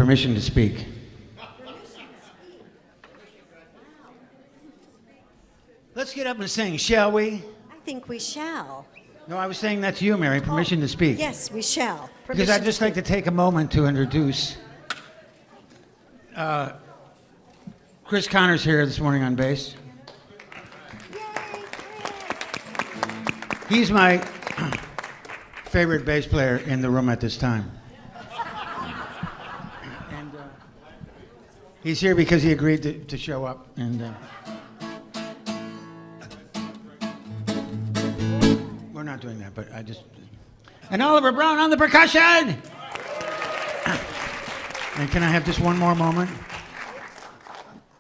permission to speak. Let's get up and sing, shall we? I think we shall. No, I was saying that to you, Mary, permission to speak. Yes, we shall. Because I'd just like to take a moment to introduce Chris Connor's here this morning on bass. He's my favorite bass player in the room at this time. And he's here because he agreed to show up. And we're not doing that, but I just... And Oliver Brown on the percussion! And can I have just one more moment?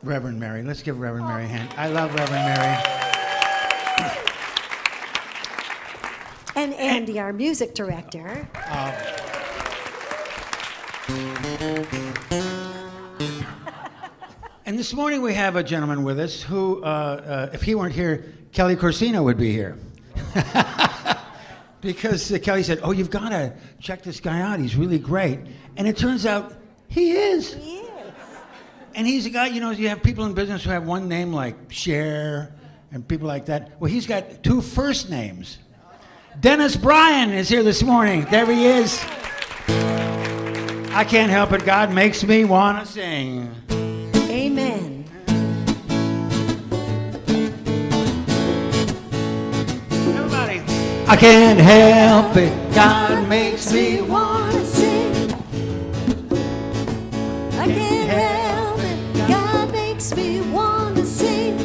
Reverend Mary. Let's give Reverend Mary a hand. I love Reverend Mary. And Andy, our music director. And this morning we have a gentleman with us who, if he weren't here, Kelly Corsino would be here. Because Kelly said, oh, you've got to check this guy out. He's really great. And it turns out he is. He is. And he's a guy, you know, you have people in business who have one name like Cher and people like that. Well, he's got two first names. Dennis Bryan is here this morning. There he is. I can't help it. God makes me want to sing. Amen. Everybody. I can't help it. God makes me want to sing. I can't help it. God makes me want to sing.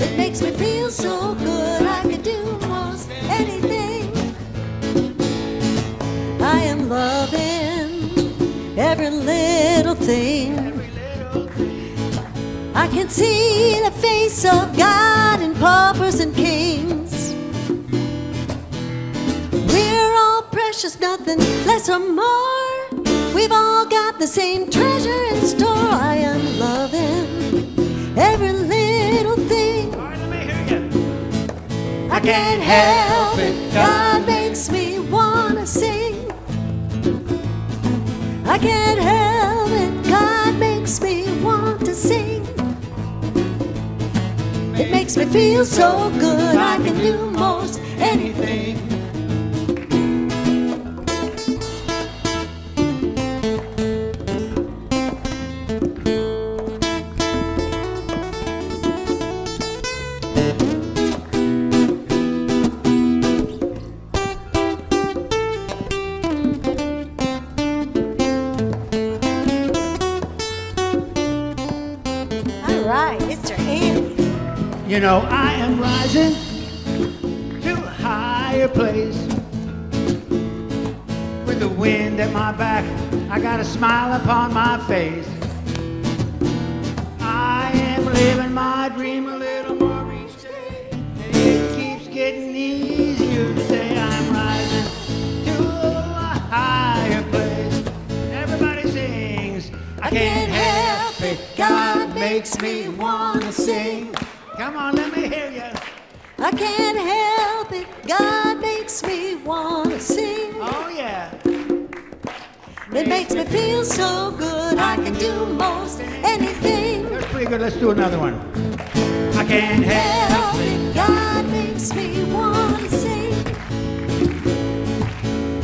It makes me feel so good. I can do most anything. I am loving every little thing. I can see the face of God in paupers and kings. We're all precious, nothing less or more. We've all got the same treasure in store. I am loving every little thing. All right, let me hear you. I can't help it. God makes me want to sing. I can't help it. God makes me want to sing. It makes me feel so good. I can do most anything. You know, I am rising to a higher place. With the wind at my back, I got a smile upon my face. I am living my dream a little more each day. And it keeps getting easier to say I'm rising to a higher place. Everybody sings, I can't help it, God makes me want to sing. Come on, let me hear you. I can't help it. God makes me want to sing. Oh, yeah. It makes me feel so good. I can do most anything. That's pretty good. Let's do another one. I can't help it. God makes me want to sing.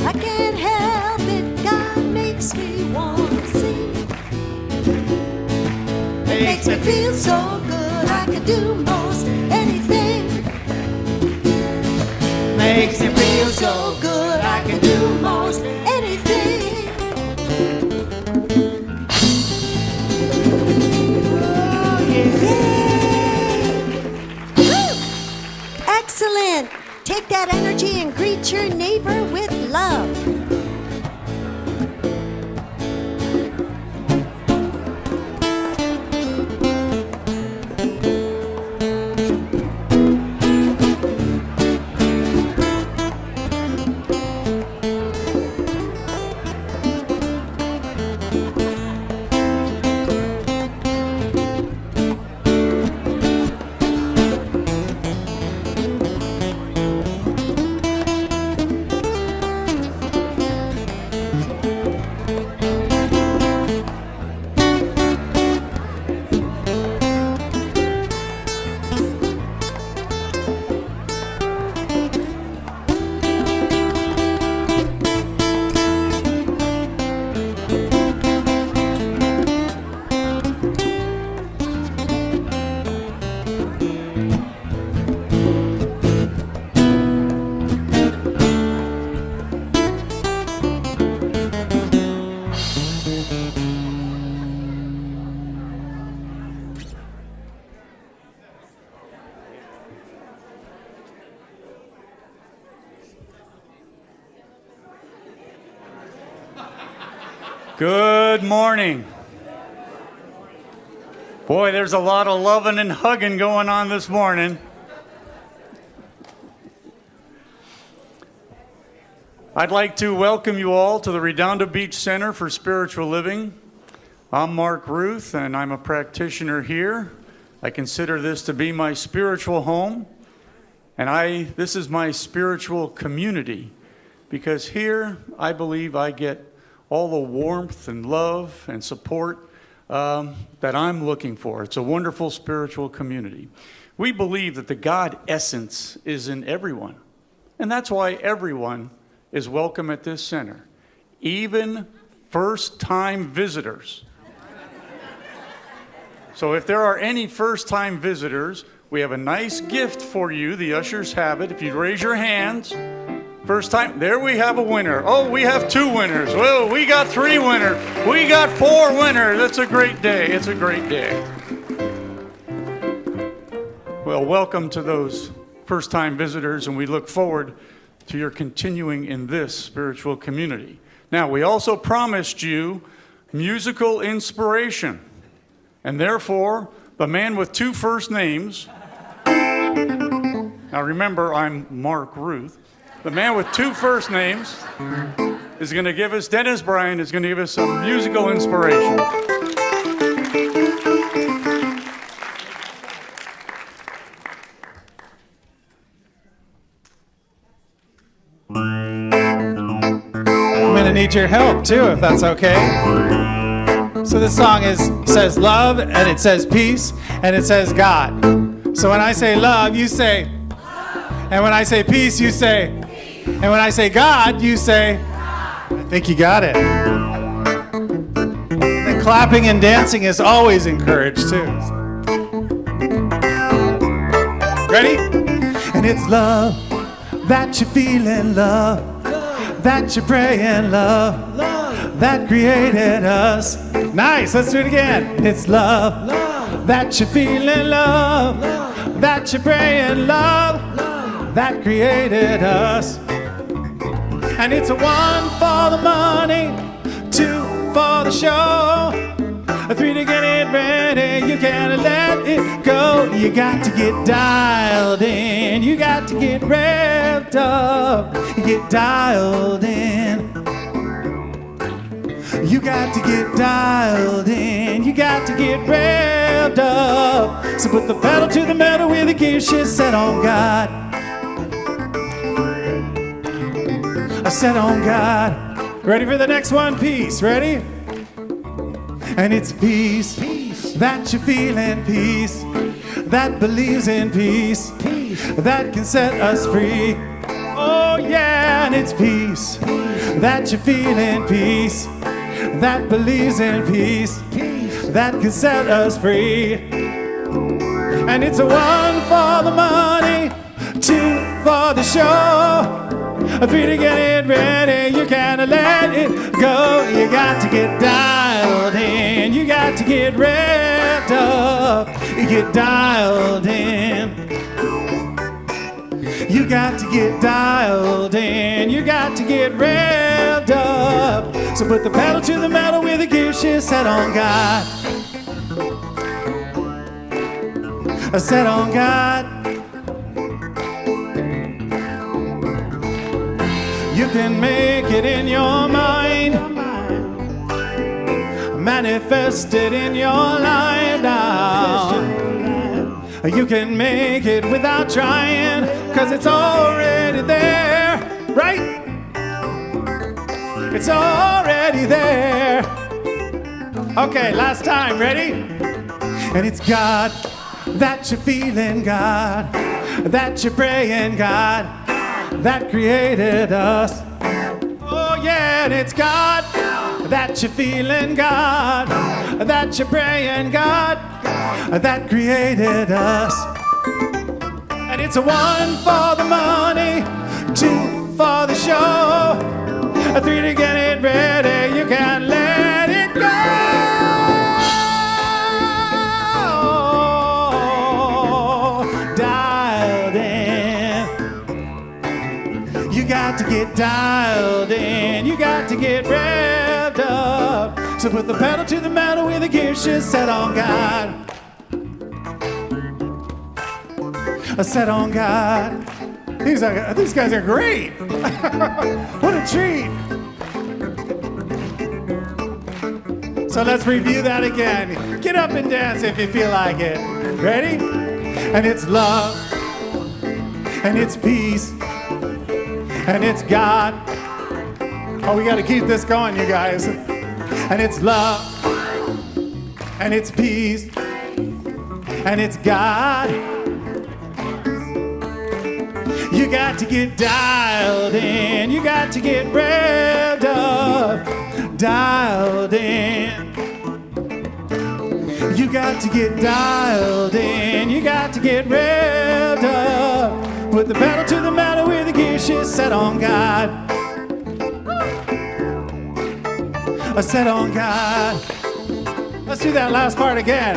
I can't help it. God makes me want to sing. It makes me feel so good. I can do most anything. Makes me feel so good. I can do most anything. Oh, yeah. Woo! Excellent. Take that energy and greet your neighbor with love. Good morning. Boy, there's a lot of loving and hugging going on this morning. I'd like to welcome you all to the Redondo Beach Center for Spiritual Living. I'm Mark Ruth, and I'm a practitioner here. I consider this to be my spiritual home, and this is my spiritual community, because here I believe I get all the warmth and love and support that I'm looking for. It's a wonderful spiritual community. We believe that the God essence is in everyone, and that's why everyone is welcome at this center, even first-time visitors. So if there are any first-time visitors, we have a nice gift for you. The ushers have it. If you raise your hands, first time, there we have a winner. Oh, we have 2 winners. Well, we got 3 winners. We got 4 winners. It's a great day. It's a great day. Well, welcome to those first-time visitors, and we look forward to your continuing in this spiritual community. Now, we also promised you musical inspiration, and therefore, the man with 2 first names, now remember, I'm Mark Ruth, the man with 2 first names is going to give us, Dennis Bryan is going to give us some musical inspiration. I'm going to need your help too, if that's okay. So this song says love, and it says peace, and it says God. So when I say love, you say, and when I say peace, you say, and when I say God, you say, I think you got it. And clapping and dancing is always encouraged too. Ready? And it's love that you're feeling, love that you're praying, love that created us. Nice, let's do it again. It's love that you're feeling, love that you're praying, love that created us. And it's a 1 for the money, 2 for the show, a 3 to get it ready. You can't let it go. You got to get dialed in. You got to get revved up. Get dialed in. You got to get dialed in. You got to get revved up. So put the pedal to the metal with the gear shift set on God. I set on God. Ready for the next one? Peace. Ready? And it's peace, that you're feeling, peace that believes in peace, that can set us free. Oh yeah, and it's peace that you're feeling, peace that believes in peace, that can set us free. And it's a 1 for the money, 2 for the show, a 3 to get it ready. You can't let it go. You got to get dialed in. You got to get revved up. You get dialed in. You got to get dialed in. You got to get revved up. So put the pedal to the metal with the gear shift set on God. Set on God. You can make it in your mind, manifest it in your life now. You can make it without trying, 'cause it's already there, right? It's already there. Okay, last time, ready? And it's God that you're feeling, God that you're praying, God that created us. Oh yeah, and it's God that you're feeling, God that you're praying, God that created us. And it's a 1 for the money, 2 for the show, a 3 to get it ready. You can't let it go. Dialed in. You got to get dialed in. You got to get revved up. So put the pedal to the metal with the gear shift set on God. Set on God. These guys are great. What a treat. So let's review that again. Get up and dance if you feel like it. Ready? And it's love, and it's peace, and it's God. Oh, we got to keep this going, you guys. And it's love, and it's peace, and it's God. You got to get dialed in. You got to get revved up, dialed in. You got to get dialed in. You got to get revved up. Put the pedal to the metal with the gear shift set on God. Set on God. Let's do that last part again.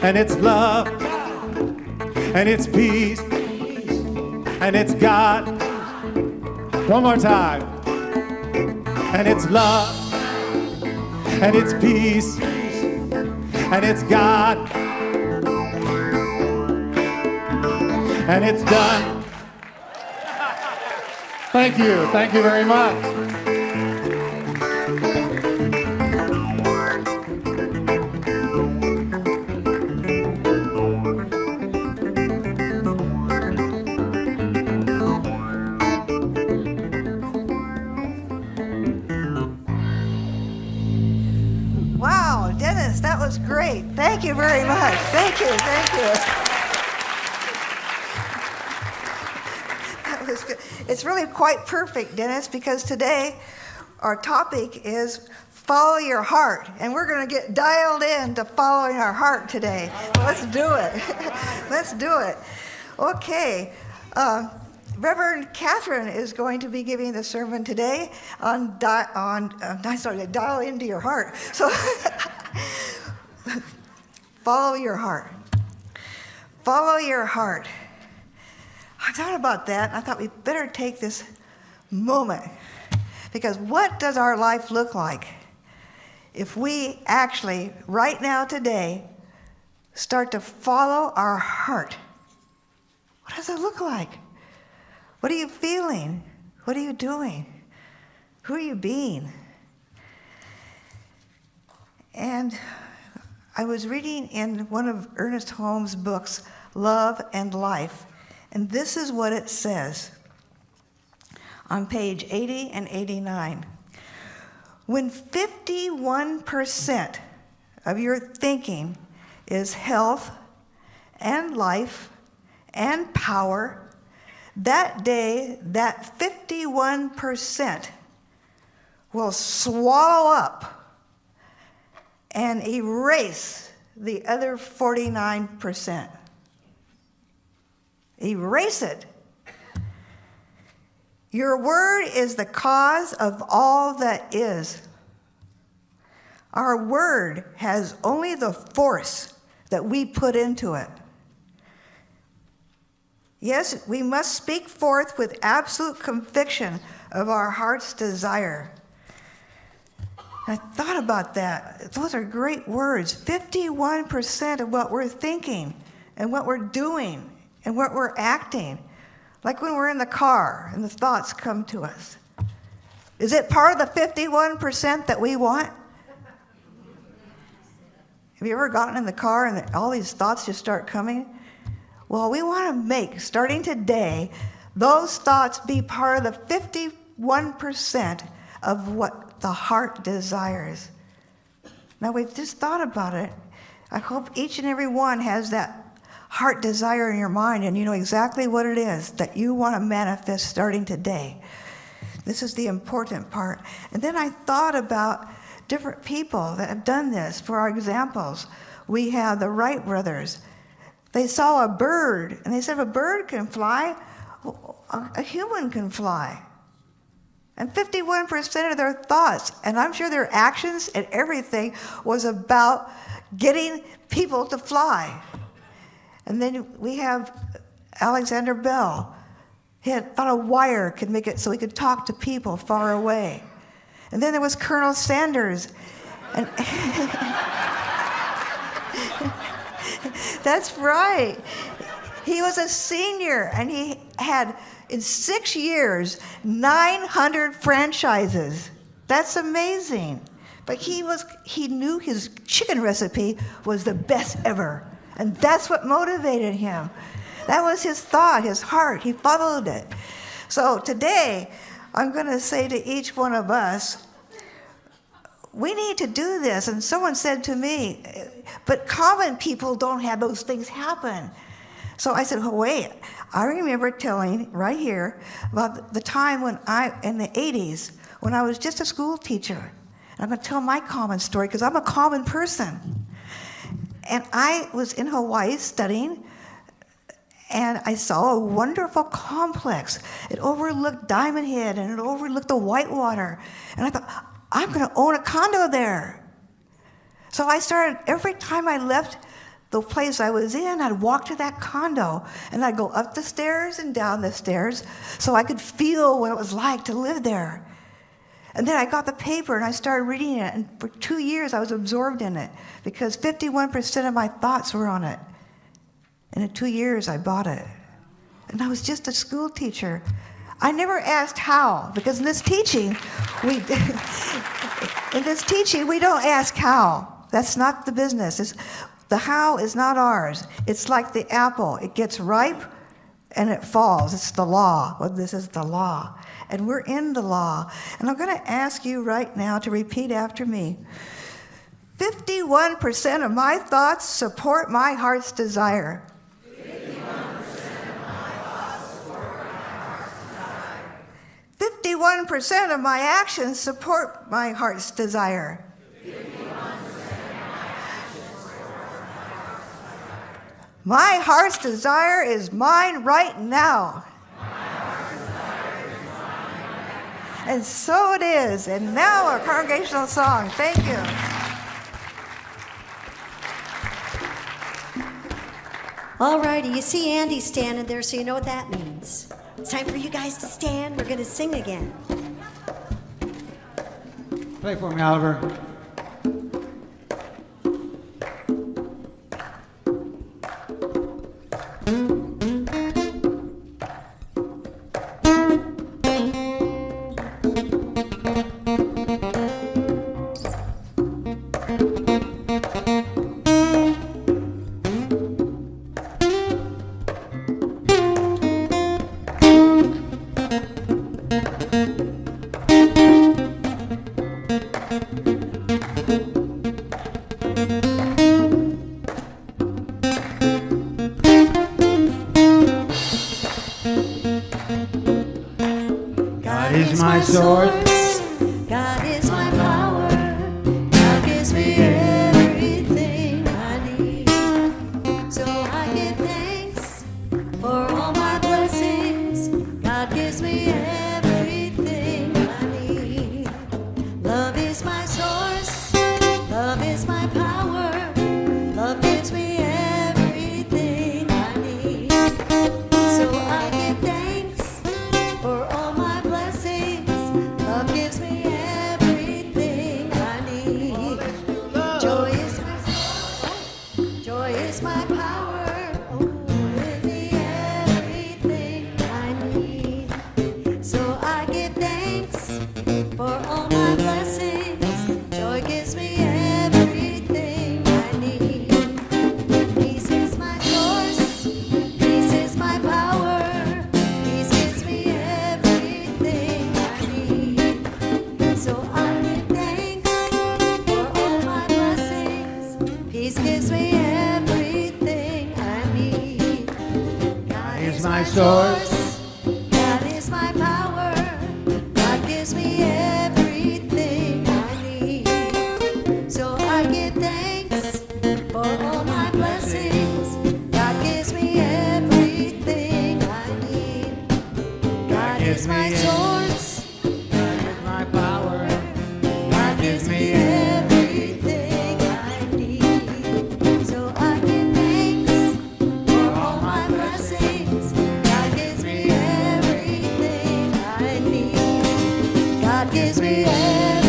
And it's love, and it's peace, and it's God. One more time. And it's love, and it's peace, and it's God. And it's done. Thank you. Thank you very much. Wow, Dennis, that was great. Thank you very much. Thank you, thank you. That was good. It's really quite perfect, Dennis, because today our topic is follow your heart, and we're going to get dialed in to following our heart today. Let's do it. Let's do it. Okay. Reverend Catherine is going to be giving the sermon today on dial into your heart. So follow your heart. Follow your heart. I thought about that, and I thought we better take this moment, because what does our life look like if we actually, right now, today, start to follow our heart? What does it look like? What are you feeling? What are you doing? Who are you being? And I was reading in one of Ernest Holmes' books, Love and Life, and this is what it says on page 80 and 89. When 51% of your thinking is health and life and power, that day, that 51% will swallow up and erase the other 49%. Erase it. Your word is the cause of all that is. Our word has only the force that we put into it. Yes, we must speak forth with absolute conviction of our heart's desire. I thought about that. Those are great words. 51% of what we're thinking and what we're doing and what we're acting. Like when we're in the car and the thoughts come to us. Is it part of the 51% that we want? Have you ever gotten in the car and all these thoughts just start coming? Well, we want to make, starting today, those thoughts be part of the 51% of what the heart desires. Now, we've just thought about it. I hope each and every one has that heart desire in your mind, and you know exactly what it is that you want to manifest starting today. This is the important part. And then I thought about different people that have done this. For our examples, we have the Wright brothers. They saw a bird, and they said, if a bird can fly, a human can fly. And 51% of their thoughts, and I'm sure their actions and everything, was about getting people to fly. And then we have Alexander Bell. He thought a wire could make it so he could talk to people far away. And then there was Colonel Sanders. And that's right. He was a senior, and he had, in 6 years, 900 franchises. That's amazing. But he knew his chicken recipe was the best ever. And that's what motivated him. That was his thought, his heart. He followed it. So today, I'm going to say to each one of us, we need to do this. And someone said to me, but common people don't have those things happen. So I said, oh, wait. I remember telling right here about the time when in the 80s, when I was just a school teacher. And I'm going to tell my common story because I'm a common person. And I was in Hawaii studying, and I saw a wonderful complex. It overlooked Diamond Head, and it overlooked the Whitewater. And I thought, I'm going to own a condo there. So I started, every time I left the place I was in, I'd walk to that condo, and I'd go up the stairs and down the stairs so I could feel what it was like to live there. And then I got the paper, and I started reading it, and for 2 years I was absorbed in it because 51% of my thoughts were on it. And in 2 years I bought it. And I was just a school teacher. I never asked how, because in this teaching, we don't ask how. That's not the business. The how is not ours. It's like the apple. It gets ripe and it falls. It's the law. Well, this is the law. And we're in the law. And I'm going to ask you right now to repeat after me. 51% of my thoughts support my heart's desire. 51% of my actions support my heart's desire. My heart's desire is mine right now. And so it is. And now our congregational song. Thank you. All righty, you see Andy standing there, so you know what that means. It's time for you guys to stand. We're going to sing again. Play for me, Oliver. My source. God is my power. God gives me everything I need. So I give thanks for all my blessings. God gives me everything I need. Love is my source. Love is my power. Love gives me everything I need. So I give thanks for all my blessings. Love gives me everything I need. Joy is my soul. Joy is my power. Oh, give me everything I need. So I give thanks for all my blessings. Joy gives me everything I need. Peace is my source. Peace is my power. Peace gives me everything I need. So I give thanks for all my blessings. Peace gives me everything I need. God is my source. God is my power. God gives me everything I need. So I give thanks for all my blessings. God gives me everything I need. God is my source. God is my power. God gives me everything I need. So I give thanks for all my blessings. God gives me everything I need. God gives me everything.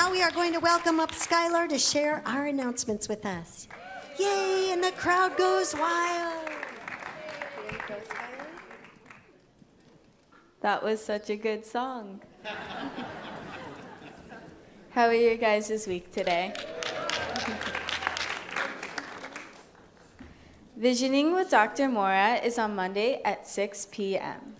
now we are going to welcome up Skylar to share our announcements with us. Yay, and the crowd goes wild. Here you go, Skylar. That was such a good song. How are you guys this week today? Visioning with Dr. Moira is on Monday at 6 p.m.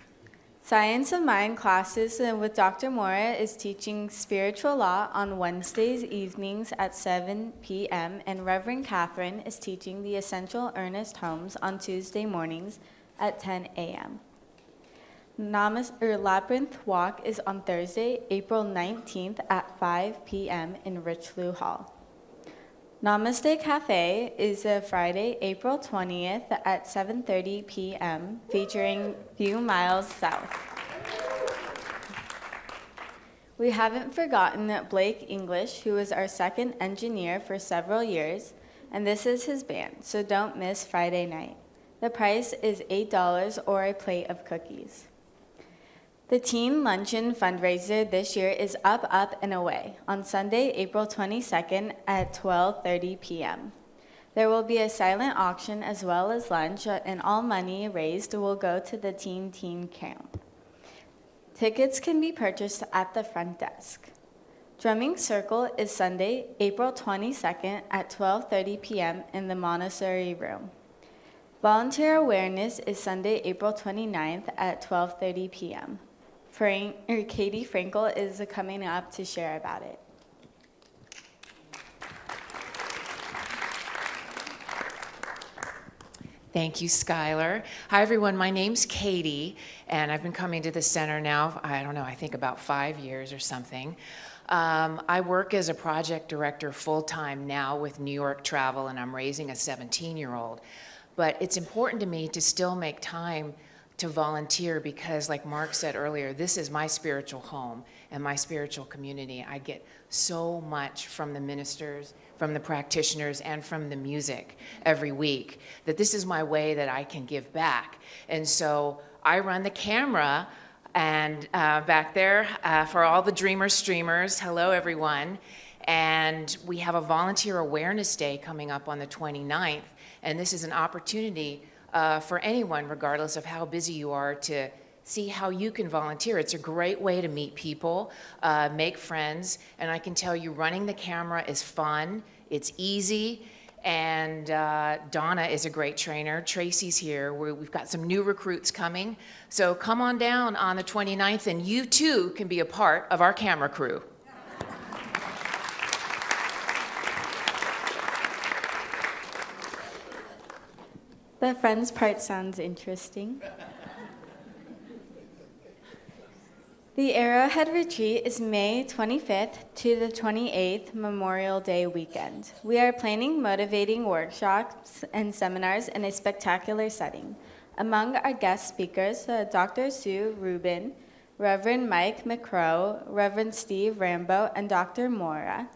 Science of Mind classes with Dr. Moira is teaching spiritual law on Wednesdays evenings at 7 p.m. and Reverend Catherine is teaching the Essential Earnest Homes on Tuesday mornings at 10 a.m. Labyrinth Walk is on Thursday, April 19th at 5 p.m. in Richelieu Hall. Namaste Cafe is a Friday, April 20th at 7:30 p.m. featuring Few Miles South. We haven't forgotten Blake English, who is our second engineer for several years, and this is his band, so don't miss Friday night. The price is $8 or a plate of cookies. The Teen Luncheon fundraiser this year is Up, Up, and Away on Sunday, April 22nd at 12:30 p.m. There will be a silent auction as well as lunch, and all money raised will go to the Teen Camp. Tickets can be purchased at the front desk. Drumming Circle is Sunday, April 22nd at 12:30 p.m. in the Montessori Room. Volunteer Awareness is Sunday, April 29th at 12:30 p.m. Katie Frankel is coming up to share about it. Thank you, Skylar. Hi, everyone. My name's Katie, and I've been coming to the center now, I think about 5 years or something. I work as a project director full-time now with New York Travel, and I'm raising a 17-year-old. But it's important to me to still make time to volunteer because, like Mark said earlier, this is my spiritual home and my spiritual community. I get so much from the ministers, from the practitioners, and from the music every week that this is my way that I can give back. And so I run the camera and back there for all the Dreamers Streamers. Hello, everyone. And we have a Volunteer Awareness Day coming up on the 29th, and this is an opportunity for anyone, regardless of how busy you are, to see how you can volunteer. It's a great way to meet people, make friends, and I can tell you running the camera is fun, it's easy, and Donna is a great trainer. Tracy's here. We've got some new recruits coming, so come on down on the 29th, and you too can be a part of our camera crew. The friends part sounds interesting. The Arrowhead Retreat is May 25th to the 28th, Memorial Day weekend. We are planning motivating workshops and seminars in a spectacular setting. Among our guest speakers, Dr. Sue Rubin, Reverend Mike McCrow, Reverend Steve Rambo, and Dr. Moira.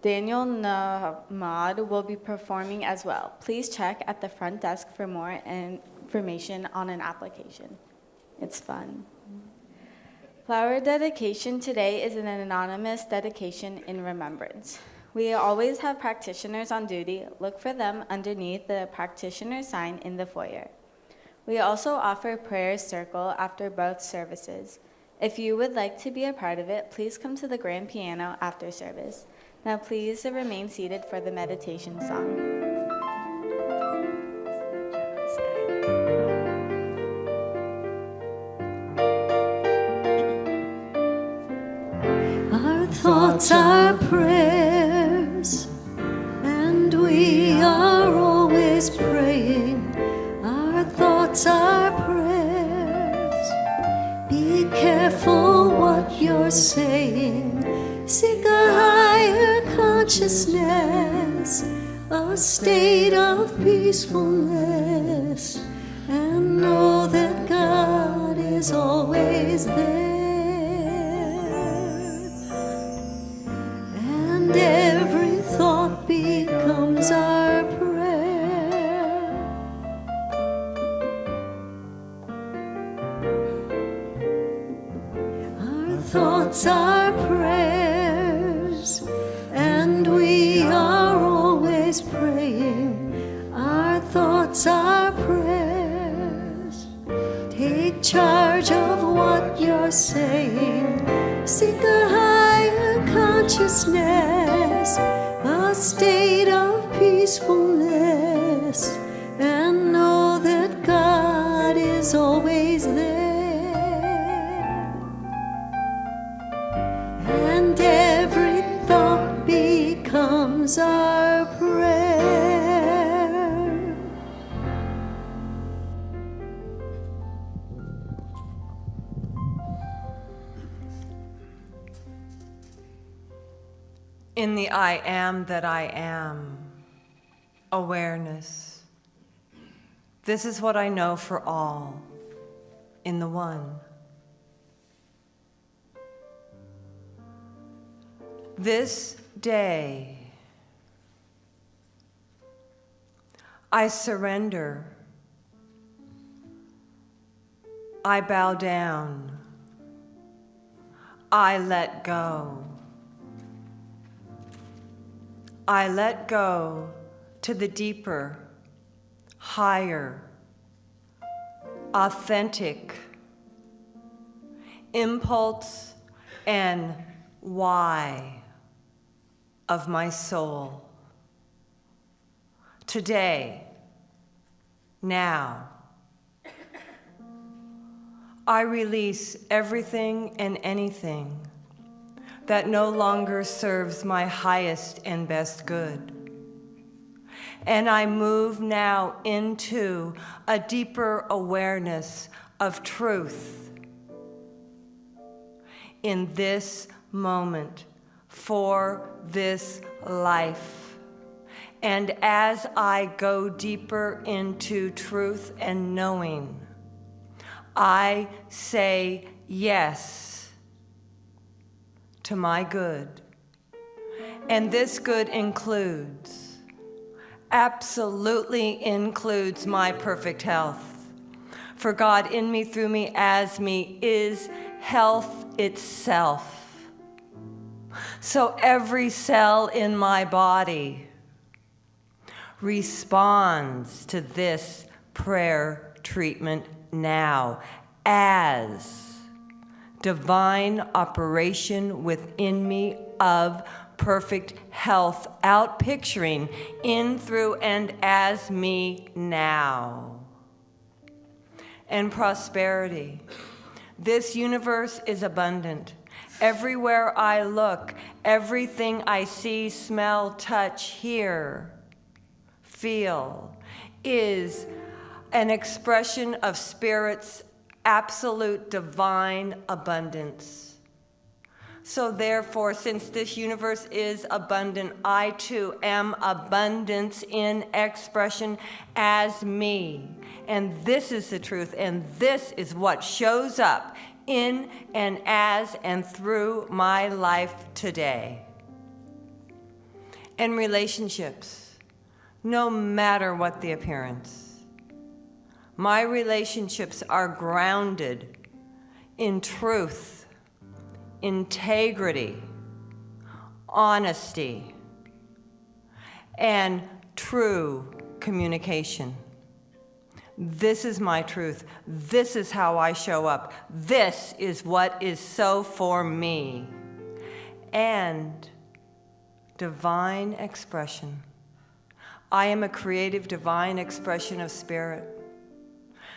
Daniel Nahmad will be performing as well. Please check at the front desk for more information on an application. It's fun. Flower dedication today is an anonymous dedication in remembrance. We always have practitioners on duty. Look for them underneath the practitioner sign in the foyer. We also offer prayer circle after both services. If you would like to be a part of it, please come to the grand piano after service. Now please remain seated for the meditation song. Our thoughts are prayers, and we are always praying. Our thoughts are prayers. Be careful what you're saying. Seek a higher consciousness, a state of peacefulness, and know that God is always there. And every thought becomes our prayer. Our thoughts are prayers. charge of what you're saying. Seek a higher consciousness, a state of peacefulness, and know that God is always there. And every thought becomes our prayer. In the I am that I am, awareness. This is what I know for all, in the one. This day, I surrender. I bow down. I let go. I let go to the deeper, higher, authentic impulse and why of my soul. Today, now, I release everything and anything that no longer serves my highest and best good. And I move now into a deeper awareness of truth in this moment, for this life. And as I go deeper into truth and knowing, I say yes to my good. And this good includes, absolutely includes my perfect health. For God in me, through me, as me, is health itself. So every cell in my body responds to this prayer treatment now as divine operation within me of perfect health, out picturing in, through, and as me now. And prosperity. This universe is abundant. Everywhere I look, everything I see, smell, touch, hear, feel, is an expression of Spirit's absolute divine abundance. So therefore, since this universe is abundant, I too am abundance in expression as me. And this is the truth, and this is what shows up in and as and through my life today. And relationships, no matter what the appearance, my relationships are grounded in truth, integrity, honesty, and true communication. This is my truth. This is how I show up. This is what is so for me. And divine expression. I am a creative divine expression of Spirit.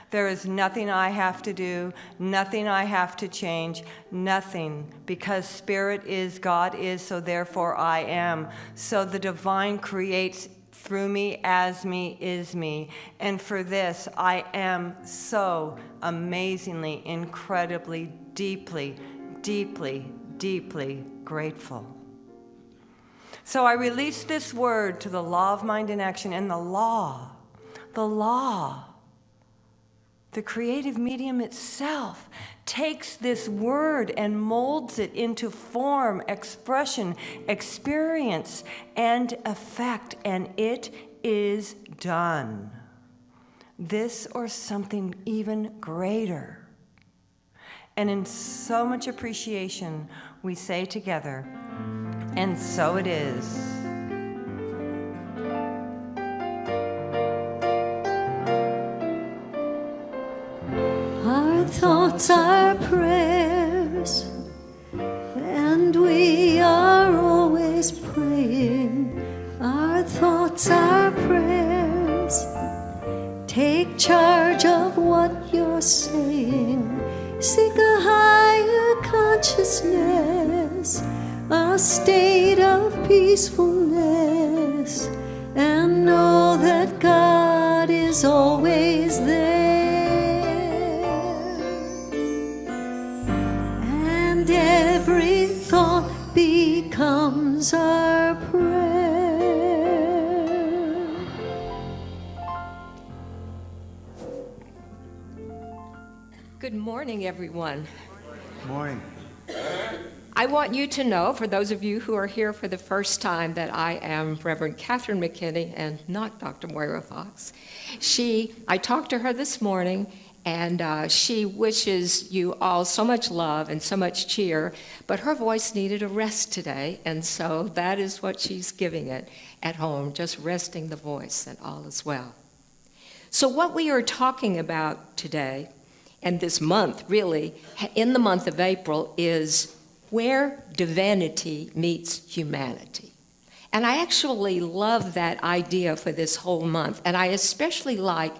There is nothing I have to do, nothing I have to change, nothing, because Spirit is, God is, so therefore I am. So the divine creates through me, as me, is me. And for this, I am so amazingly, incredibly, deeply, deeply, deeply grateful. So I release this word to the law of mind and action, and the law, the creative medium itself takes this word and molds it into form, expression, experience, and effect, and it is done. This or something even greater. And in so much appreciation, we say together, and so it is. Our thoughts are prayers, and we are always praying. Our thoughts are prayers. Take charge of what you're saying. Seek a higher consciousness, a state of peacefulness, and know that God is always there. And every thought becomes our prayer. Good morning, everyone. Morning. I want you to know, for those of you who are here for the first time, that I am Reverend Catherine McKinney and not Dr. Moira Foxe. I talked to her this morning, and she wishes you all so much love and so much cheer, but her voice needed a rest today, and so that is what she's giving it at home, just resting the voice, and all is well. So what we are talking about today, and this month, really, in the month of April, is where divinity meets humanity. And I actually love that idea for this whole month. And I especially like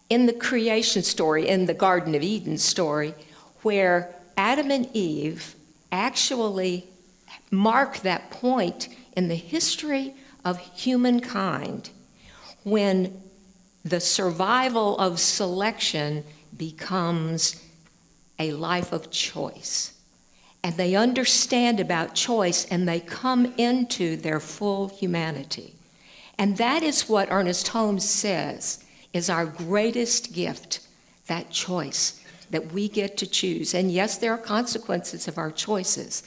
in the creation story, in the Garden of Eden story, where Adam and Eve actually mark that point in the history of humankind when the survival of selection becomes a life of choice. And they understand about choice, and they come into their full humanity. And that is what Ernest Holmes says is our greatest gift, that choice, that we get to choose. And yes, there are consequences of our choices.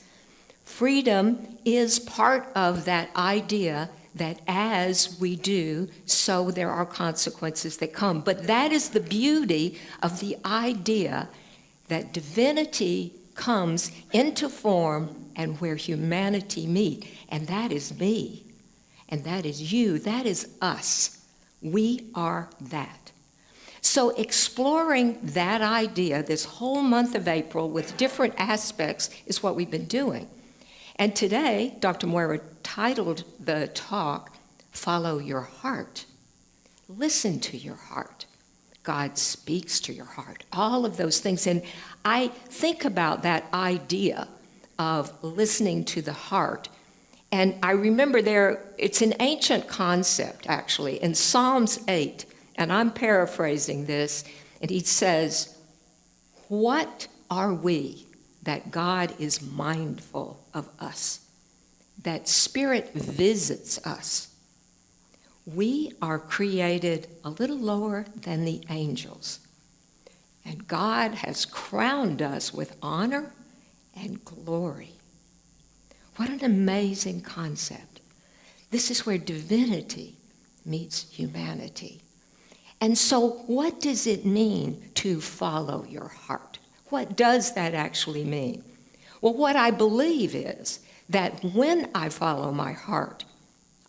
Freedom is part of that idea that as we do, so there are consequences that come. But that is the beauty of the idea that divinity comes into form and where humanity meet. And that is me. And that is you. That is us. We are that. So exploring that idea this whole month of April with different aspects is what we've been doing. And today, Dr. Moira titled the talk, Follow Your Heart. Listen to your heart. God speaks to your heart. All of those things. And I think about that idea of listening to the heart. And I remember it's an ancient concept, actually, in Psalms 8. And I'm paraphrasing this. And he says, what are we that God is mindful of us? That Spirit visits us. We are created a little lower than the angels. And God has crowned us with honor and glory. What an amazing concept. This is where divinity meets humanity. And so what does it mean to follow your heart? What does that actually mean? Well, what I believe is that when I follow my heart,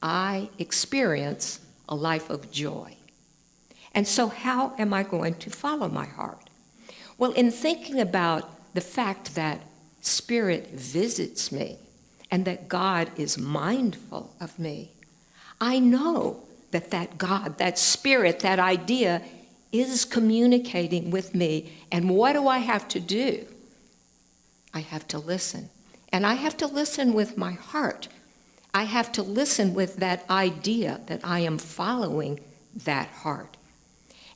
I experience a life of joy. And so how am I going to follow my heart? Well, in thinking about the fact that Spirit visits me and that God is mindful of me, I know that God, that Spirit, that idea is communicating with me. And what do I have to do? I have to listen. And I have to listen with my heart. I have to listen with that idea that I am following that heart.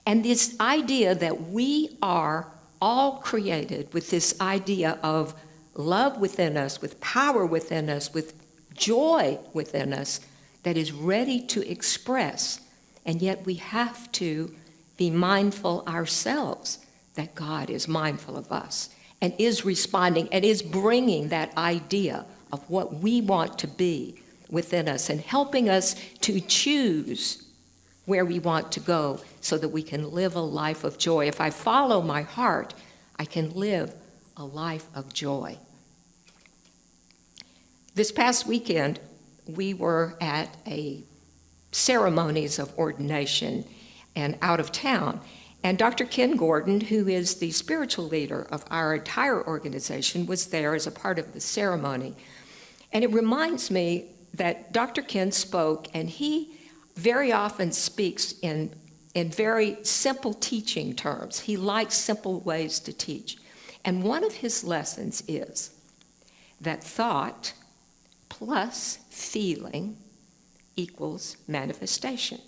And this idea that we are all created with this idea of love within us, with power within us, with joy within us that is ready to express. And yet we have to be mindful ourselves that God is mindful of us and is responding and is bringing that idea of what we want to be within us and helping us to choose where we want to go so that we can live a life of joy. If I follow my heart, I can live a life of joy. This past weekend, we were at a ceremonies of ordination and out of town. And Dr. Ken Gordon, who is the spiritual leader of our entire organization, was there as a part of the ceremony. And it reminds me that Dr. Ken spoke, and he very often speaks in very simple teaching terms. He likes simple ways to teach. And one of his lessons is that thought plus feeling equals manifestation.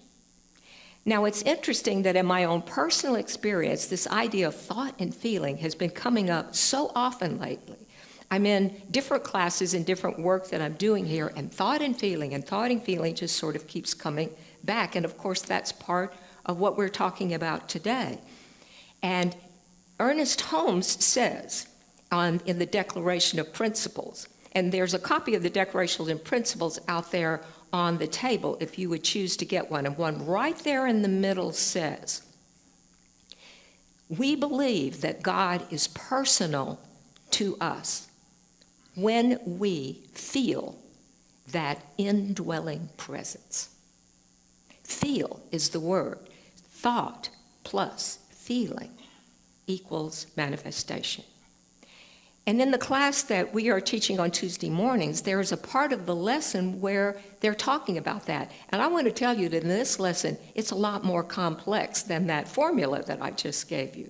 Now, it's interesting that in my own personal experience, this idea of thought and feeling has been coming up so often lately. I'm in different classes and different work that I'm doing here, and thought and feeling just sort of keeps coming back. And of course, that's part of what we're talking about today. And Ernest Holmes says in the Declaration of Principles, and there's a copy of the Declaration of Principles out there on the table if you would choose to get one, and one right there in the middle says, we believe that God is personal to us when we feel that indwelling presence. Feel is the word. Thought plus feeling equals manifestation. And in the class that we are teaching on Tuesday mornings, there is a part of the lesson where they're talking about that. And I want to tell you that in this lesson, it's a lot more complex than that formula that I just gave you.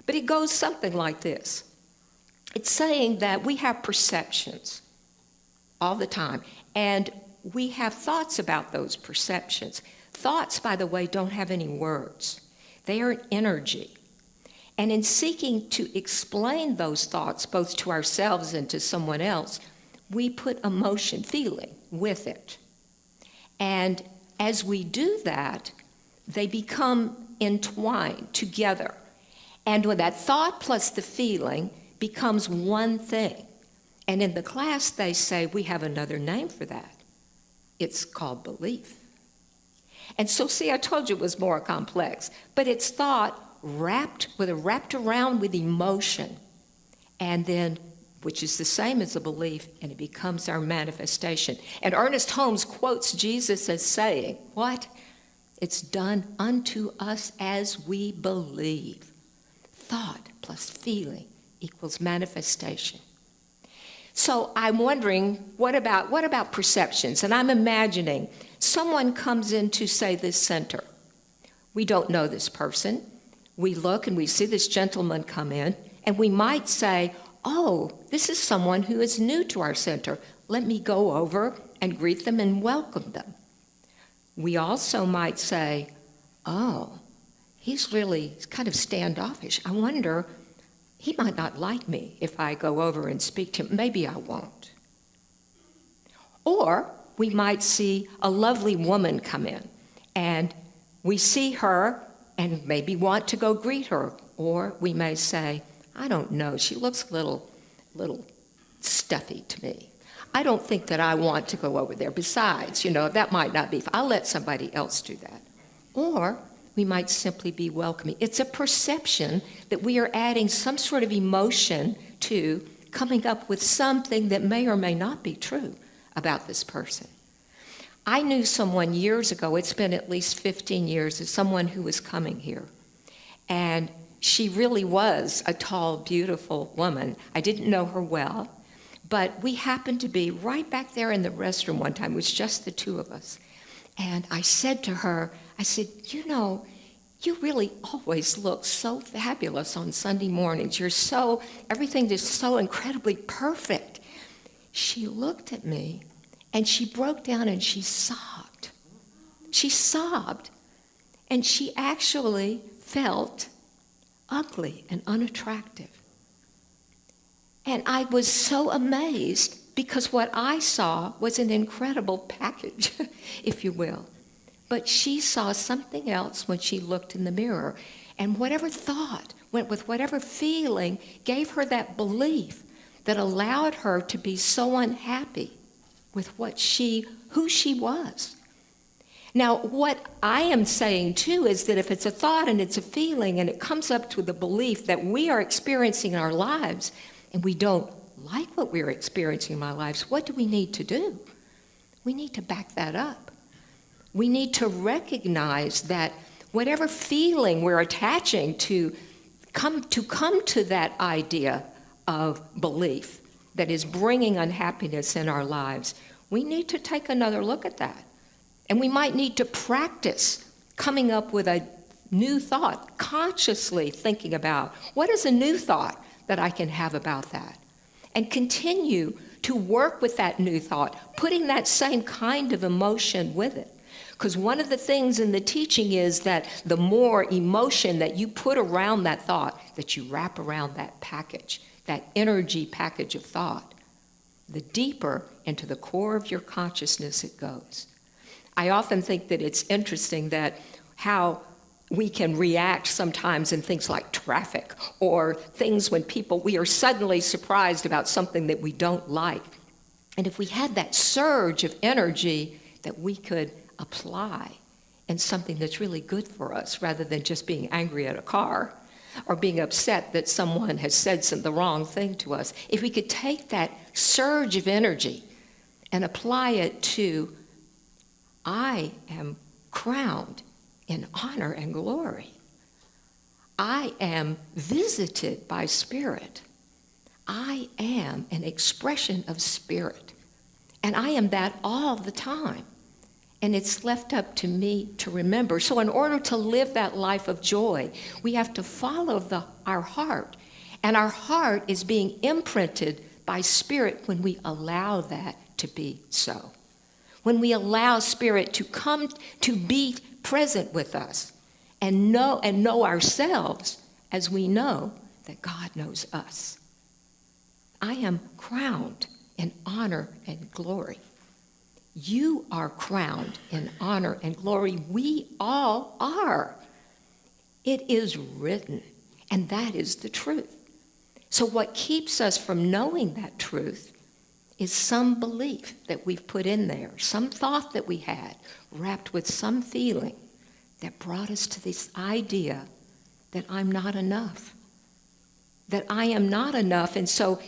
But it goes something like this. It's saying that we have perceptions all the time, and we have thoughts about those perceptions. Thoughts, by the way, don't have any words. They are energy. And in seeking to explain those thoughts, both to ourselves and to someone else, we put emotion, feeling, with it. And as we do that, they become entwined together. And when that thought plus the feeling becomes one thing. And in the class, they say we have another name for that. It's called belief. And so, see, I told you it was more complex, but it's thought wrapped around with emotion, and then, which is the same as a belief, and it becomes our manifestation. And Ernest Holmes quotes Jesus as saying, what? It's done unto us as we believe. Thought plus feeling equals manifestation. So I'm wondering, what about perceptions? And I'm imagining someone comes into, say, this center. We don't know this person. We look and we see this gentleman come in, and we might say, oh, this is someone who is new to our center. Let me go over and greet them and welcome them. We also might say, oh, he's really kind of standoffish. I wonder, he might not like me if I go over and speak to him. Maybe I won't. Or we might see a lovely woman come in, and we see her and maybe want to go greet her. Or we may say, I don't know, she looks a little stuffy to me. I don't think that I want to go over there. Besides, that might not be. I'll let somebody else do that. Or we might simply be welcoming. It's a perception that we are adding some sort of emotion to, coming up with something that may or may not be true about this person. I knew someone years ago, it's been at least 15 years, as someone who was coming here. And she really was a tall, beautiful woman. I didn't know her well, but we happened to be right back there in the restroom one time. It was just the two of us. And I said to her, I said, you really always look so fabulous on Sunday mornings. Everything is so incredibly perfect. She looked at me, and she broke down and she sobbed. She sobbed. And she actually felt ugly and unattractive. And I was so amazed because what I saw was an incredible package, if you will. But she saw something else when she looked in the mirror. And whatever thought went with whatever feeling gave her that belief that allowed her to be so unhappy with who she was. Now, what I am saying, too, is that if it's a thought and it's a feeling and it comes up to the belief that we are experiencing in our lives and we don't like what we're experiencing in our lives, what do we need to do? We need to back that up. We need to recognize that whatever feeling we're attaching to come to that idea of belief that is bringing unhappiness in our lives, we need to take another look at that. And we might need to practice coming up with a new thought, consciously thinking about what is a new thought that I can have about that, and continue to work with that new thought, putting that same kind of emotion with it. Because one of the things in the teaching is that the more emotion that you put around that thought, that you wrap around that package, that energy package of thought, the deeper into the core of your consciousness it goes. I often think that it's interesting that how we can react sometimes in things like traffic or things when we are suddenly surprised about something that we don't like. And if we had that surge of energy that we could apply in something that's really good for us rather than just being angry at a car or being upset that someone has said the wrong thing to us, if we could take that surge of energy and apply it to, I am crowned in honor and glory. I am visited by Spirit. I am an expression of Spirit. And I am that all the time. And it's left up to me to remember. So in order to live that life of joy, we have to follow our heart. And our heart is being imprinted by Spirit when we allow that to be so. When we allow Spirit to come to be present with us and know ourselves as we know that God knows us. I am crowned in honor and glory. You are crowned in honor and glory. We all are. It is written, and that is the truth. So what keeps us from knowing that truth is some belief that we've put in there, some thought that we had, wrapped with some feeling that brought us to this idea that I'm not enough, that I am not enough. And so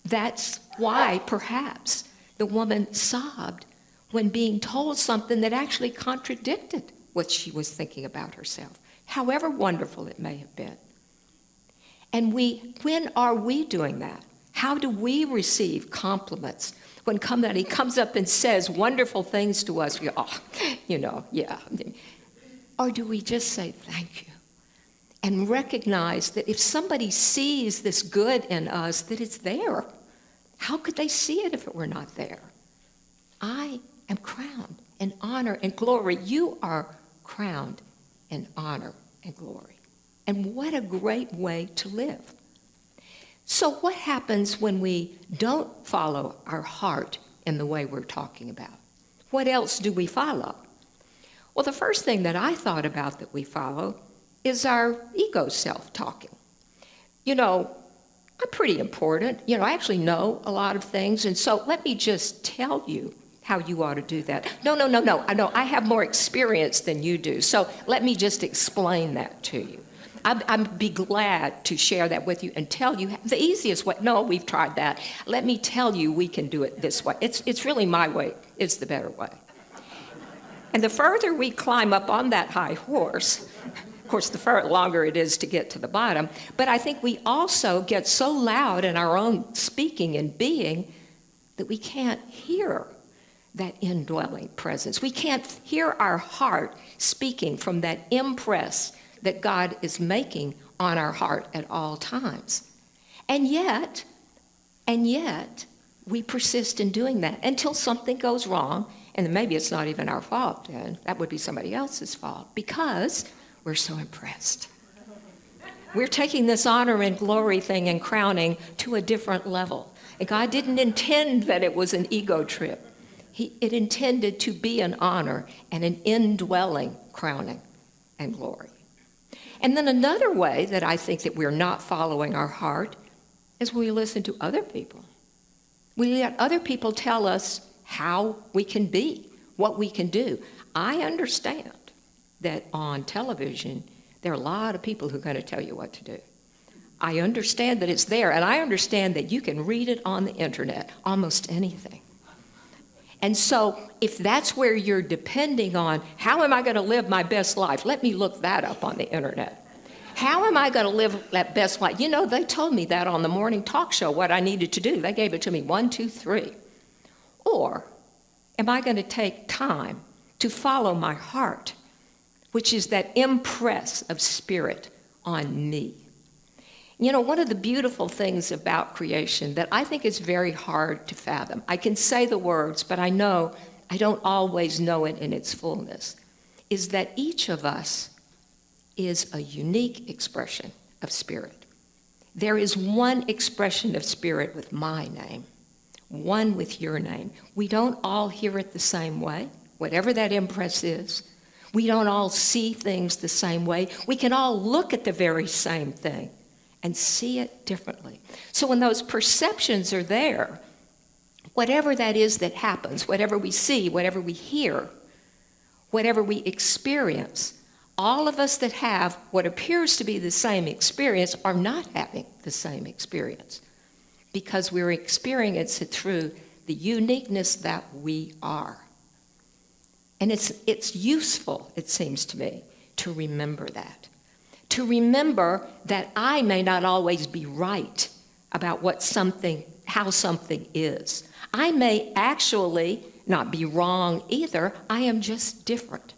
that's why perhaps the woman sobbed when being told something that actually contradicted what she was thinking about herself, however wonderful it may have been. And when are we doing that? How do we receive compliments? When somebody comes up and says wonderful things to us, we go, yeah. Or do we just say thank you? And recognize that if somebody sees this good in us, that it's there. How could they see it if it were not there? I am crowned in honor and glory. You are crowned in honor and glory. And what a great way to live. So what happens when we don't follow our heart in the way we're talking about? What else do we follow? Well, the first thing that I thought about that we follow is our ego self talking. I'm pretty important. I actually know a lot of things. And so let me just tell you how you ought to do that. No. I know I have more experience than you do. So let me just explain that to you. I'd be glad to share that with you and tell you the easiest way. No, we've tried that. Let me tell you we can do it this way. It's really my way. It's the better way. And the further we climb up on that high horse, of course, the longer it is to get to the bottom, but I think we also get so loud in our own speaking and being that we can't hear that indwelling presence. We can't hear our heart speaking from that impress that God is making on our heart at all times. And yet, we persist in doing that until something goes wrong, and maybe it's not even our fault, and that would be somebody else's fault, because we're so impressed. We're taking this honor and glory thing and crowning to a different level. And God didn't intend that it was an ego trip. It intended to be an honor and an indwelling crowning and glory. And then another way that I think that we're not following our heart is when we listen to other people. We let other people tell us how we can be, what we can do. I understand that on television, there are a lot of people who are going to tell you what to do. I understand that it's there, and I understand that you can read it on the internet, almost anything. And so if that's where you're depending on, how am I going to live my best life? Let me look that up on the internet. How am I going to live that best life? You know, they told me that on the morning talk show, what I needed to do. They gave it to me 1, 2, 3. Or am I going to take time to follow my heart, which is that impress of spirit on me? You know, one of the beautiful things about creation that I think is very hard to fathom, I can say the words, but I know I don't always know it in its fullness, is that each of us is a unique expression of spirit. There is one expression of spirit with my name, one with your name. We don't all hear it the same way, whatever that impress is. We don't all see things the same way. We can all look at the very same thing and see it differently. So when those perceptions are there, whatever that is that happens, whatever we see, whatever we hear, whatever we experience, all of us that have what appears to be the same experience are not having the same experience because we're experiencing it through the uniqueness that we are. And it's useful, it seems to me, to remember that. To remember that I may not always be right about how something is. I may actually not be wrong either. I am just different.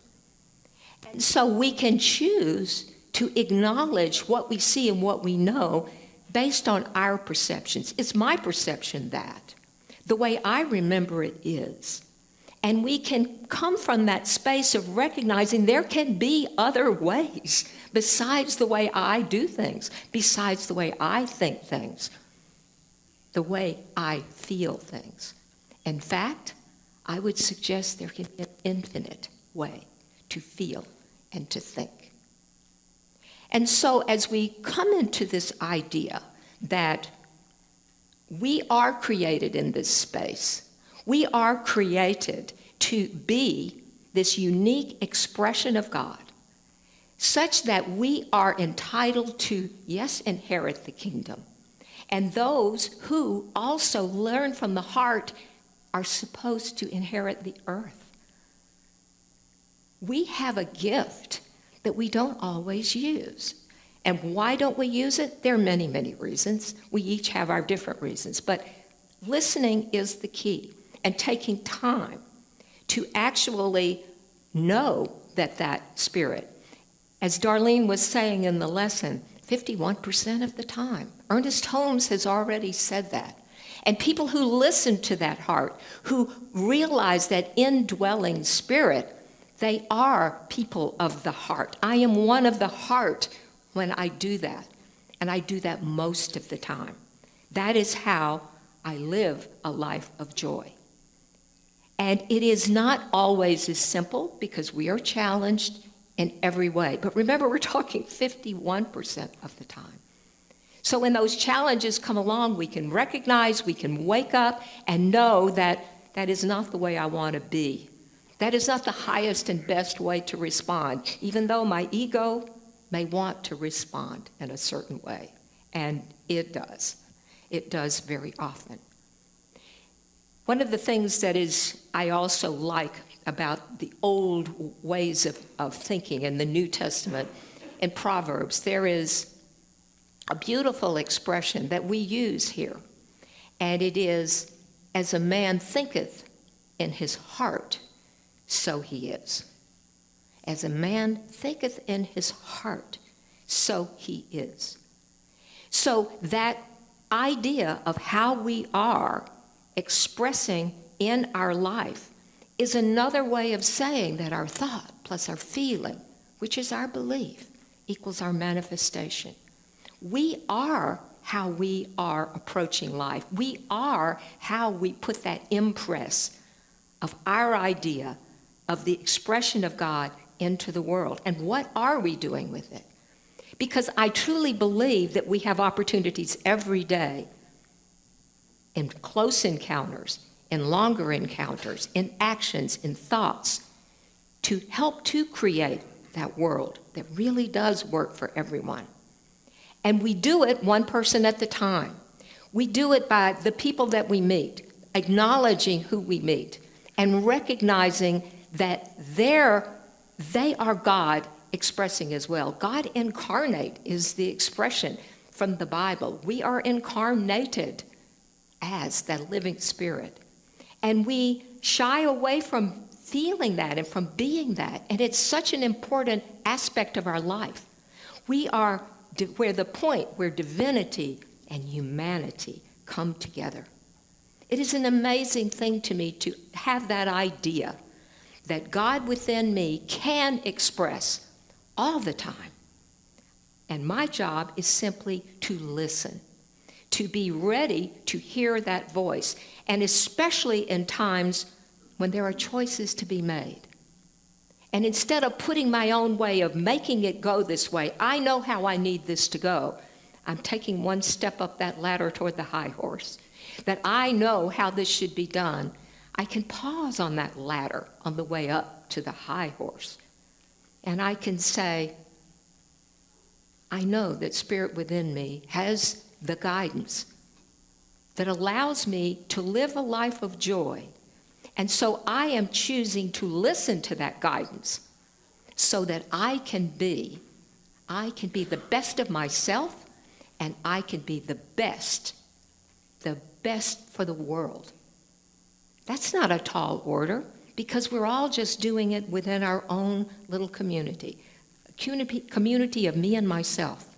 And so we can choose to acknowledge what we see and what we know based on our perceptions. It's my perception that the way I remember it is. And we can come from that space of recognizing there can be other ways besides the way I do things, besides the way I think things, the way I feel things. In fact, I would suggest there can be an infinite way to feel and to think. And so as we come into this idea that we are created in this space, we are created to be this unique expression of God, such that we are entitled to, yes, inherit the kingdom. And those who also learn from the heart are supposed to inherit the earth. We have a gift that we don't always use. And why don't we use it? There are many, many reasons. We each have our different reasons. But listening is the key, and taking time to actually know that spirit. As Darlene was saying in the lesson, 51% of the time. Ernest Holmes has already said that. And people who listen to that heart, who realize that indwelling spirit, they are people of the heart. I am one of the heart when I do that. And I do that most of the time. That is how I live a life of joy. And it is not always as simple because we are challenged in every way. But remember, we're talking 51% of the time. So when those challenges come along, we can recognize, we can wake up and know that that is not the way I want to be. That is not the highest and best way to respond, even though my ego may want to respond in a certain way. And it does. It does very often. One of the things that I also like about the old ways of thinking in the New Testament, in Proverbs, there is a beautiful expression that we use here. And it is, as a man thinketh in his heart, so he is. As a man thinketh in his heart, so he is. So that idea of how we are expressing in our life is another way of saying that our thought plus our feeling, which is our belief, equals our manifestation. We are how we are approaching life. We are how we put that impress of our idea of the expression of God into the world. And what are we doing with it? Because I truly believe that we have opportunities every day in close encounters, in longer encounters, in actions, in thoughts, to help to create that world that really does work for everyone. And we do it one person at a time. We do it by the people that we meet, acknowledging who we meet, and recognizing that they are God expressing as well. God incarnate is the expression from the Bible. We are incarnated as that living spirit. And we shy away from feeling that and from being that. And it's such an important aspect of our life. We are where the point where divinity and humanity come together. It is an amazing thing to me to have that idea that God within me can express all the time. And my job is simply to listen, to be ready to hear that voice, and especially in times when there are choices to be made. And instead of putting my own way of making it go this way, I know how I need this to go. I'm taking one step up that ladder toward the high horse, that I know how this should be done. I can pause on that ladder on the way up to the high horse, and I can say, I know that Spirit within me has the guidance that allows me to live a life of joy. And so I am choosing to listen to that guidance so that I can be the best of myself, and I can be the best for the world. That's not a tall order, because we're all just doing it within our own little community, a community of me and myself.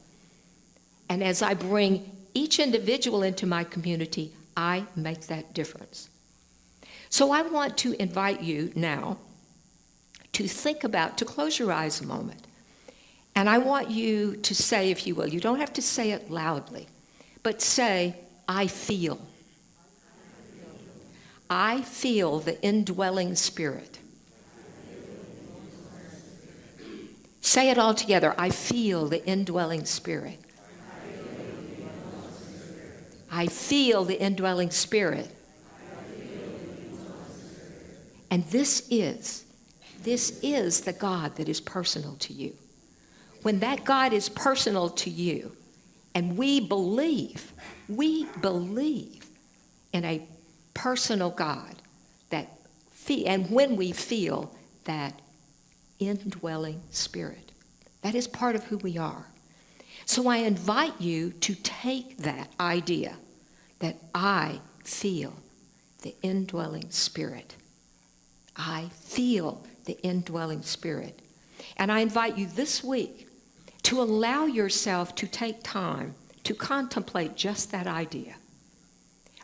And as I bring each individual into my community, I make that difference. So I want to invite you now to close your eyes a moment. And I want you to say, if you will, you don't have to say it loudly, but say, I feel. I feel the indwelling Spirit. Say it all together. I feel the indwelling Spirit. I feel the indwelling Spirit. And this is the God that is personal to you. When that God is personal to you, and we believe in a personal God, and when we feel that indwelling Spirit, that is part of who we are. So I invite you to take that idea that I feel the indwelling Spirit. I feel the indwelling Spirit. And I invite you this week to allow yourself to take time to contemplate just that idea.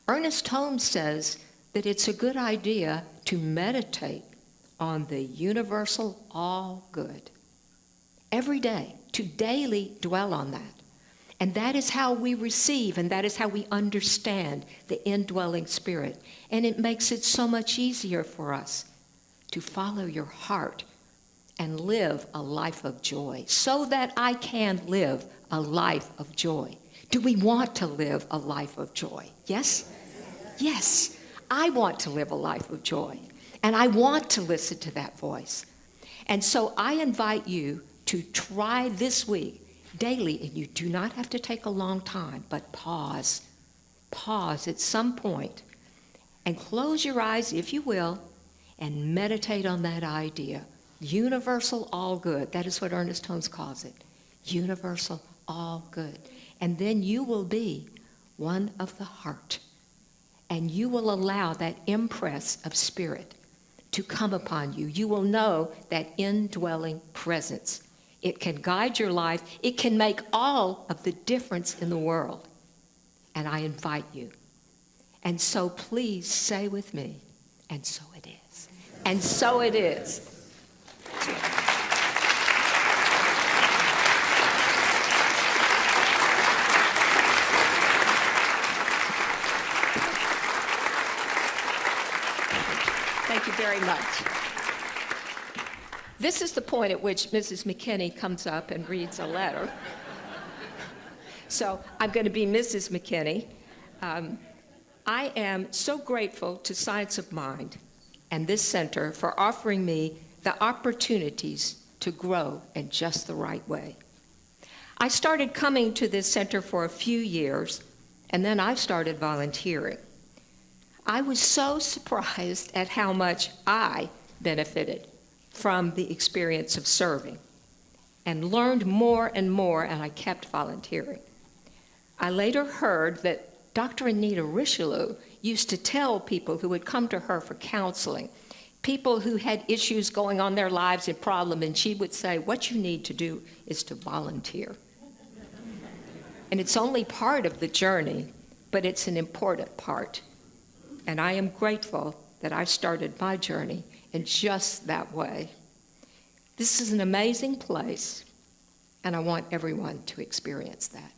Ernest Holmes says that it's a good idea to meditate on the universal all good every day, to daily dwell on that. And that is how we receive, and that is how we understand the indwelling Spirit. And it makes it so much easier for us to follow your heart and live a life of joy, so that I can live a life of joy. Do we want to live a life of joy? Yes? Yes. I want to live a life of joy, and I want to listen to that voice. And so I invite you to try this week daily, and you do not have to take a long time, but pause at some point and close your eyes, if you will, and meditate on that idea. Universal all good. That is what Ernest Holmes calls it. Universal all good. And then you will be one of the heart. And you will allow that impress of Spirit to come upon you. You will know that indwelling presence. It can guide your life. It can make all of the difference in the world. And I invite you. And so please say with me, and so it is. And so it is. Thank you very much. This is the point at which Mrs. McKinney comes up and reads a letter. So I'm going to be Mrs. McKinney. I am so grateful to Science of Mind and this center for offering me the opportunities to grow in just the right way. I started coming to this center for a few years, and then I started volunteering. I was so surprised at how much I benefited from the experience of serving and learned more and more, and I kept volunteering. I later heard that Dr. Anita Richelieu used to tell people who would come to her for counseling, people who had issues going on in their lives and problems, and she would say, what you need to do is to volunteer. And it's only part of the journey, but it's an important part. And I am grateful that I started my journey in just that way. This is an amazing place, and I want everyone to experience that.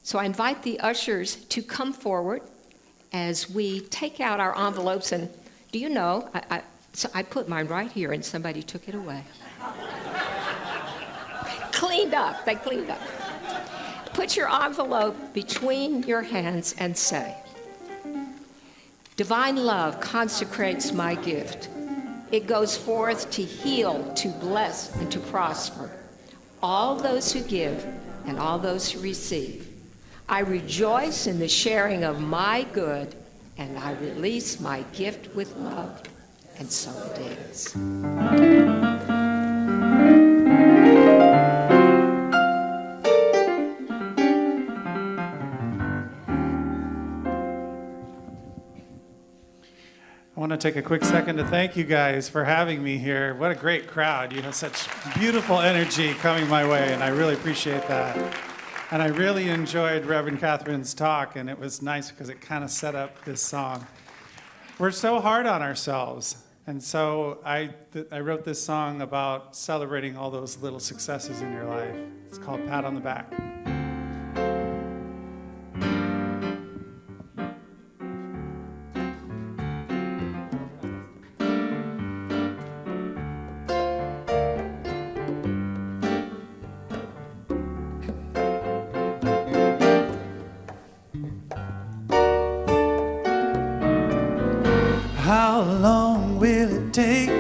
So I invite the ushers to come forward as we take out our envelopes. And do you know, I put mine right here and somebody took it away. Cleaned up, they cleaned up. Put your envelope between your hands and say, divine love consecrates my gift. It goes forth to heal, to bless, and to prosper all those who give and all those who receive. I rejoice in the sharing of my good, and I release my gift with love. And so it is. I want to take a quick second to thank you guys for having me here. What a great crowd. You have such beautiful energy coming my way, and I really appreciate that. And I really enjoyed Reverend Catherine's talk, and it was nice because it kind of set up this song. We're so hard on ourselves, and so I wrote this song about celebrating all those little successes in your life. It's called Pat on the Back. How long will it take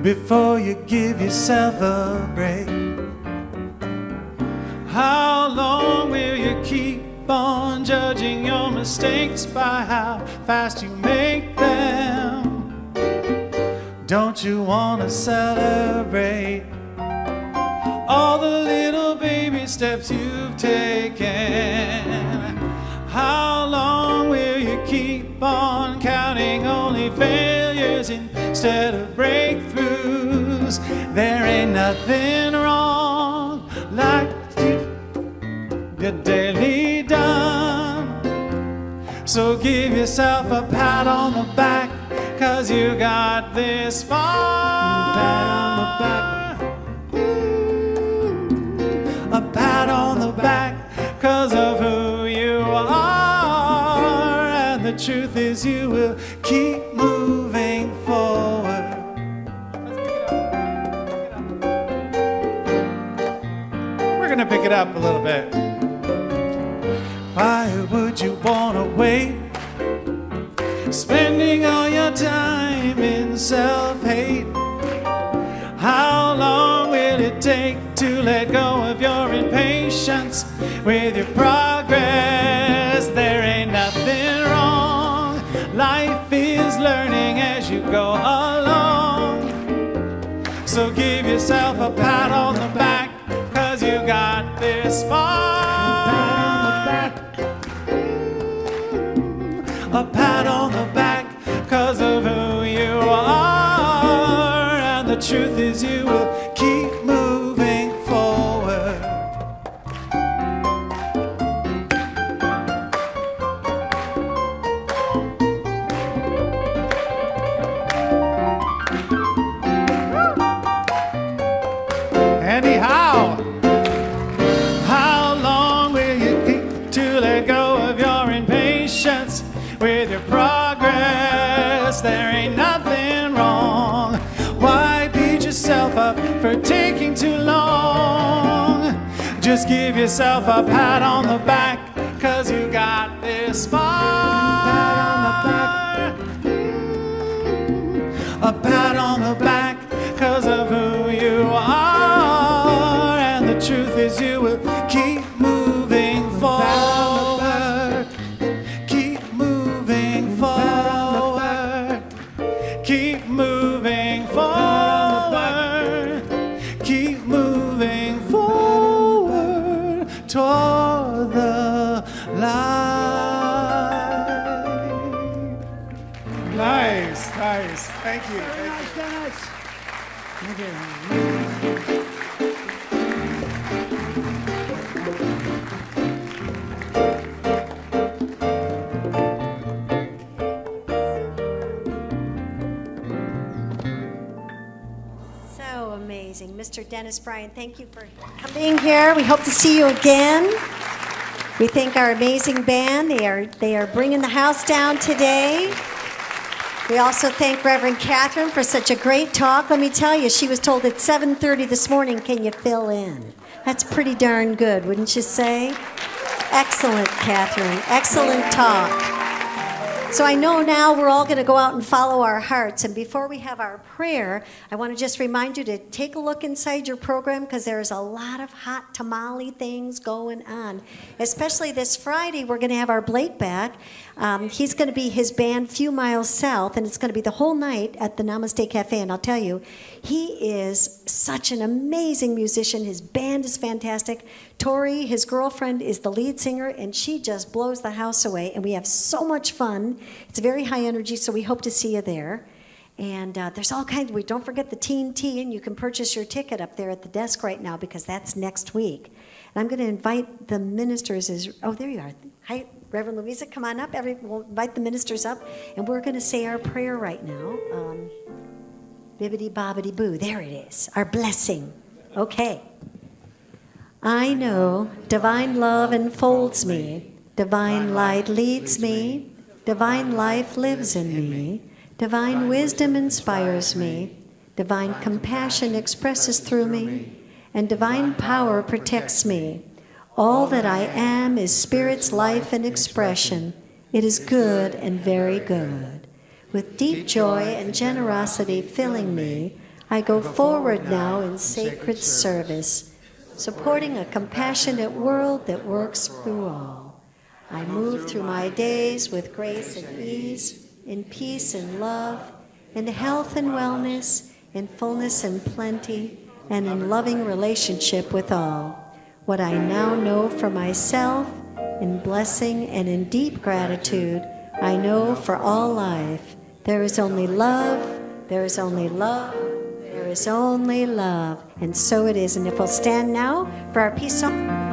before you give yourself a break? How long will you keep on judging your mistakes by how fast you make them? Don't you want to celebrate all the little baby steps you've taken? How long will you keep on counting only failures instead of breakthroughs? There ain't nothing wrong like your daily done. So give yourself a pat on the back, 'cause you got this far. Pat on the back. Ooh, a pat on the back 'cause of who you are. And the truth is you will keep moving forward. We're gonna pick it up a little bit. Why would you wanna wait? Spending all your time in self-hate. How long will it take to let go of your impatience with your progress? There ain't nothing wrong. Life is learning as you go along. So give yourself a pat on the back, 'cause you got this far. A pat on the back 'cause of who you are. And the truth is you will keep moving forward. Anyhow, how long will you keep to let go of your impatience with your progress? There ain't nothing wrong. Why beat yourself up for taking too long? Just give yourself a pat on the back, 'cause you got this far. A pat on the back 'cause of who you are. And the truth is you will keep moving forward. Keep moving. Thank you. Very Thank nice, you. Dennis. Thank you. So amazing. Mr. Dennis Bryan, thank you for being here. We hope to see you again. We thank our amazing band. They are bringing the house down today. We also thank Reverend Catherine for such a great talk. Let me tell you, she was told at 7:30 this morning, can you fill in? That's pretty darn good, wouldn't you say? Excellent, Catherine. Excellent talk. So I know now we're all going to go out and follow our hearts. And before we have our prayer, I want to just remind you to take a look inside your program because there's a lot of hot tamale things going on. Especially this Friday, we're going to have our Blake back. He's going to be his band Few Miles South, and it's going to be the whole night at the Namaste Cafe. And I'll tell you, he is such an amazing musician. His band is fantastic. Tori, his girlfriend, is the lead singer, and she just blows the house away. And we have so much fun. It's very high energy, so we hope to see you there. And there's all kinds. Don't forget the Teen Tea, and you can purchase your ticket up there at the desk right now because that's next week. And I'm going to invite the ministers. Oh, there you are. Hi, Reverend Louisa, come on up. We'll invite the ministers up, and we're going to say our prayer right now. Bibbidi bobbidi boo. There it is. Our blessing. Okay. I know divine love enfolds me. Divine light leads me. Divine life lives in me. Divine wisdom inspires me. Divine compassion expresses through me. And divine power protects me. All that I am is Spirit's life and expression. It is good and very good. With deep joy and generosity filling me, I go forward now in sacred service, supporting a compassionate world that works through all. I move through my days with grace and ease, in peace and love, in health and wellness, in fullness and plenty, and in loving relationship with all. What I now know for myself, in blessing and in deep gratitude, I know for all life. There is only love, there is only love, there is only love. And so it is. And if we'll stand now for our peace song.